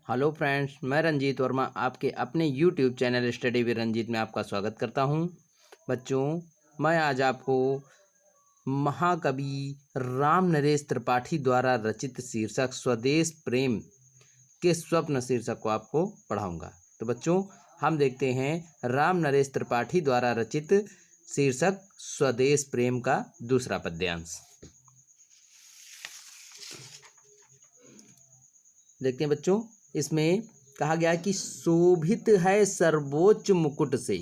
Hello friends, मैं रंजीत वर्मा आपके अपने YouTube channel study with Ranjit में आपका स्वागत करता हूं। बच्चों, मैं आज आपको महाकवि राम नरेश त्रिपाठी द्वारा रचित शीर्षक स्वदेश प्रेम के स्वप्न शीर्षक को आपको पढ़ाऊंगा। तो बच्चों, हम देखते हैं राम नरेश त्रिपाठी द्वारा रचित शीर्षक स्वदेश प्रेम का दूसरा पद्यांश। देखते हैं बच्चों, इसमें कहा गया कि शोभित है सर्वोच्च मुकुट से,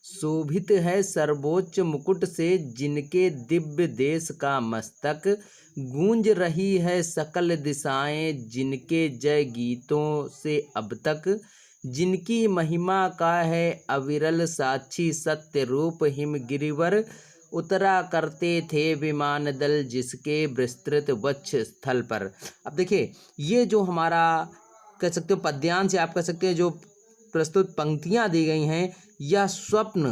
शोभित है सर्वोच्च मुकुट से जिनके दिव्य देश का मस्तक, गूंज रही है सकल दिशाएं जिनके जय गीतों से अब तक, जिनकी महिमा का है अविरल साक्षी सत्य रूप हिमगिरिवर, उतरा करते थे विमान दल जिसके विस्तृत वक्ष स्थल पर। अब देखिए, ये जो हमारा कह सकते हो पद्यांश, आप कह सकते हैं जो प्रस्तुत पंक्तियां दी गई हैं, यह स्वप्न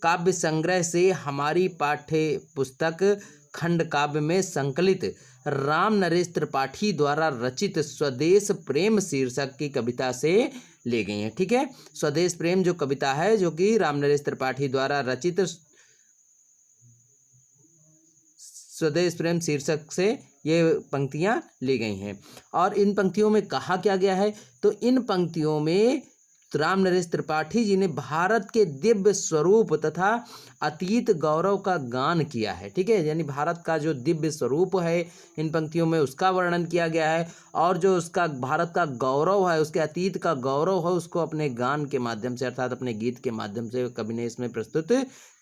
काव्य संग्रह से हमारी पाठ्य पुस्तक खंड काव्य में संकलित राम नरेश त्रिपाठी द्वारा रचित स्वदेश प्रेम शीर्षक की कविता से ले गई हैं। ठीक है, स्वदेश प्रेम जो कविता है, जो कि राम नरेश त्रिपाठी द्वारा रचित स्वदेश प्रेम शीर्षक से ये पंक्तियां ली गई हैं। और इन पंक्तियों में कहा क्या गया है, तो इन पंक्तियों में राम नरेश त्रिपाठी जी ने भारत के दिव्य स्वरूप तथा अतीत गौरव का गान किया है। ठीक है, यानी भारत का जो दिव्य स्वरूप है इन पंक्तियों में उसका वर्णन किया गया है, और जो उसका भारत का गौरव है, उसके अतीत का गौरव है, उसको अपने गान के माध्यम से अर्थात अपने गीत के माध्यम से कवि ने इसमें प्रस्तुत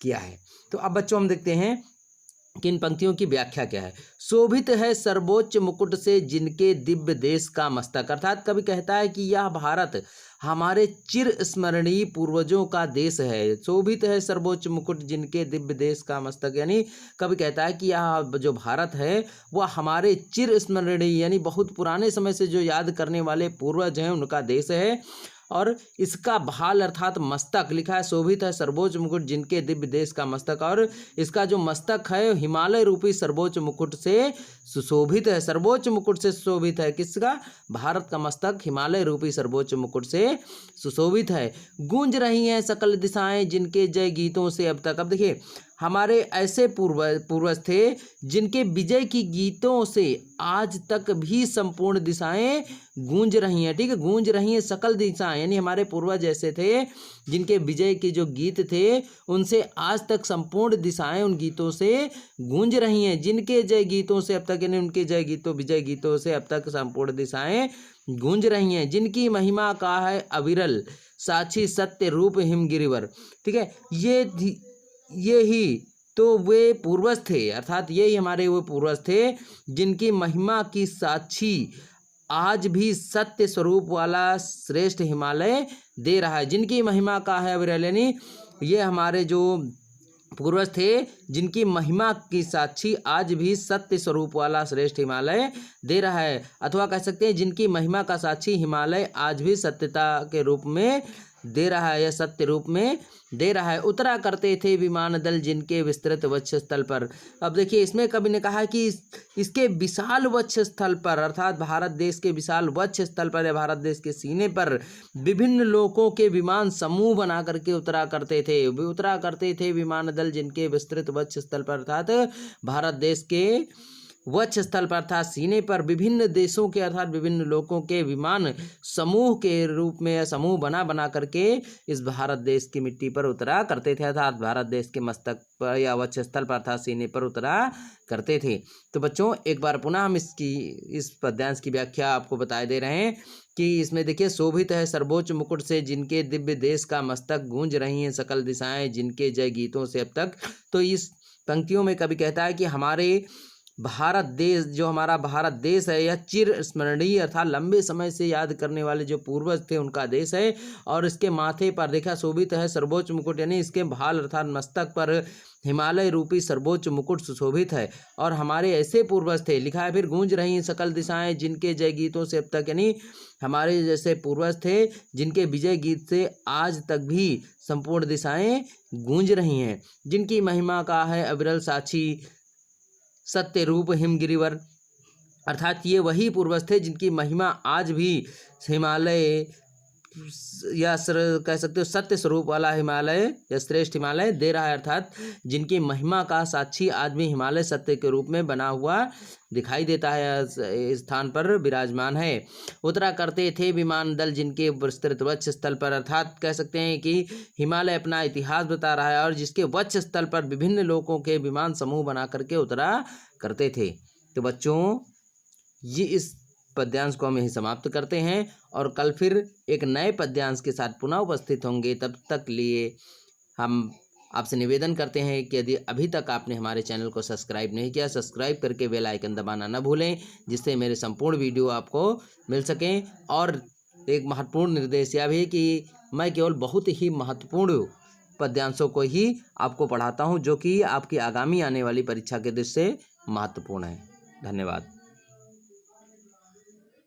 किया है। तो अब बच्चों हम देखते हैं कि इन पंक्तियों की व्याख्या क्या है। शोभित है सर्वोच्च मुकुट से जिनके दिव्य देश का मस्तक, अर्थात कवि कहता है कि यह भारत हमारे चिर स्मरणीय पूर्वजों का देश है। शोभित है सर्वोच्च मुकुट जिनके दिव्य देश का मस्तक, यानी कवि कहता है कि यह जो भारत है वह हमारे चिर स्मरणीय यानी बहुत पुराने समय से जो याद करने वाले पूर्वज हैं उनका देश है। और इसका भाल अर्थात मस्तक लिखा है, शोभित है सर्वोच्च मुकुट जिनके दिव्य देश का मस्तक, और इसका जो मस्तक है हिमालय रूपी सर्वोच्च मुकुट से सुशोभित है। सर्वोच्च मुकुट से सुशोभित है, किसका? भारत का मस्तक हिमालय रूपी सर्वोच्च मुकुट से सुशोभित है। गूंज रही हैं सकल दिशाएं जिनके जय गीतों से अब तक। अब देखिए, हमारे ऐसे पूर्वज थे जिनके विजय की गीतों से आज तक भी संपूर्ण दिशाएं गूंज रही हैं। ठीक है, गूंज रही हैं सकल दिशाएं, यानी हमारे पूर्वज ऐसे थे जिनके विजय के जो गीत थे उनसे आज तक संपूर्ण दिशाएं उन गीतों से गूंज रही हैं। जिनके जय गीतों से अब तक, यानी उनके जय गीतों विजय गीतों से अब तक संपूर्ण दिशाएं गूंज रही हैं। जिनकी महिमा का है अविरल साक्षी सत्य रूप हिमगिरिवर। ठीक है, ये ही तो वे पूर्वज थे, अर्थात ये ही हमारे वो पूर्वज थे जिनकी महिमा की साक्षी आज भी सत्य स्वरूप वाला श्रेष्ठ हिमालय दे रहा है। जिनकी महिमा का है अविरल, यानी ये हमारे जो पूर्वज थे जिनकी महिमा की साक्षी आज भी सत्य स्वरूप वाला श्रेष्ठ हिमालय दे रहा है, अथवा कह सकते हैं जिनकी महिमा का साक्षी हिमालय आज भी सत्यता के रूप में दे रहा है या सत्य रूप में दे रहा है। उतरा करते थे विमान दल जिनके विस्तृत वक्ष स्थल पर। अब देखिए, इसमें कवि ने कहा कि इसके विशाल वक्ष स्थल पर, अर्थात भारत देश के विशाल वक्ष स्थल पर या भारत देश के सीने पर विभिन्न लोकों के विमान समूह बना करके उतरा करते थे विमान दल जिनके विस्तृत वक्ष स्थल पर, अर्थात भारत देश के वक्ष स्थल पर अर्थात सीने पर विभिन्न देशों के अर्थात विभिन्न लोगों के विमान समूह के रूप में या समूह बना करके इस भारत देश की मिट्टी पर उतरा करते थे, अर्थात भारत देश के मस्तक पर या वक्ष स्थल पर अर्थात सीने पर उतरा करते थे। तो बच्चों, एक बार पुनः हम इस पद्यांश की व्याख्या आपको बताए दे रहे हैं कि इसमें देखिए, शोभित है सर्वोच्च मुकुट से जिनके दिव्य देश का मस्तक, गूंज रही हैं सकल दिशाएं जिनके जय गीतों से अब तक। तो इस पंक्तियों में कवि कहता है कि हमारे भारत देश, जो हमारा भारत देश है, यह चिर स्मरणीय अर्थात लंबे समय से याद करने वाले जो पूर्वज थे उनका देश है। और इसके माथे पर देखा शोभित है सर्वोच्च मुकुट, यानी इसके भाल अर्थात मस्तक पर हिमालय रूपी सर्वोच्च मुकुट सुशोभित है। और हमारे ऐसे पूर्वज थे, लिखा है फिर, गूंज रही सकल दिशाएं जिनके जय गीतों से अब तक, यानी हमारे जैसे पूर्वज थे जिनके विजय गीत से आज तक भी संपूर्ण दिशाएं गूंज रही हैं। जिनकी महिमा का है अविरल साक्षी सत्य रूप हिमगिरिवर, अर्थात ये वही पूर्वज थे जिनकी महिमा आज भी हिमालय या कह सकते हो सत्य स्वरूप वाला हिमालय या श्रेष्ठ हिमालय दे रहा है। अर्थात जिनकी महिमा का साक्षी आज भी हिमालय सत्य के रूप में बना हुआ दिखाई देता है, इस स्थान पर विराजमान है। उतरा करते थे विमान दल जिनके विस्तृत वक्ष स्थल पर, अर्थात कह सकते हैं कि हिमालय अपना इतिहास बता रहा है और जिसके वक्ष स्थल पर विभिन्न लोगों के विमान समूह बना करके उतरा करते थे। तो बच्चों, ये इस पद्यांश को हम यहीं समाप्त करते हैं और कल फिर एक नए पद्यांश के साथ पुनः उपस्थित होंगे। तब तक लिए हम आपसे निवेदन करते हैं कि यदि अभी तक आपने हमारे चैनल को सब्सक्राइब नहीं किया, सब्सक्राइब करके बेल आइकन दबाना न भूलें, जिससे मेरे संपूर्ण वीडियो आपको मिल सकें। और एक महत्वपूर्ण निर्देश यह भी है कि मैं केवल बहुत ही महत्वपूर्ण पद्यांशों को ही आपको पढ़ाता हूँ, जो कि आपकी आगामी आने वाली परीक्षा के दृष्टि से महत्वपूर्ण है। धन्यवाद।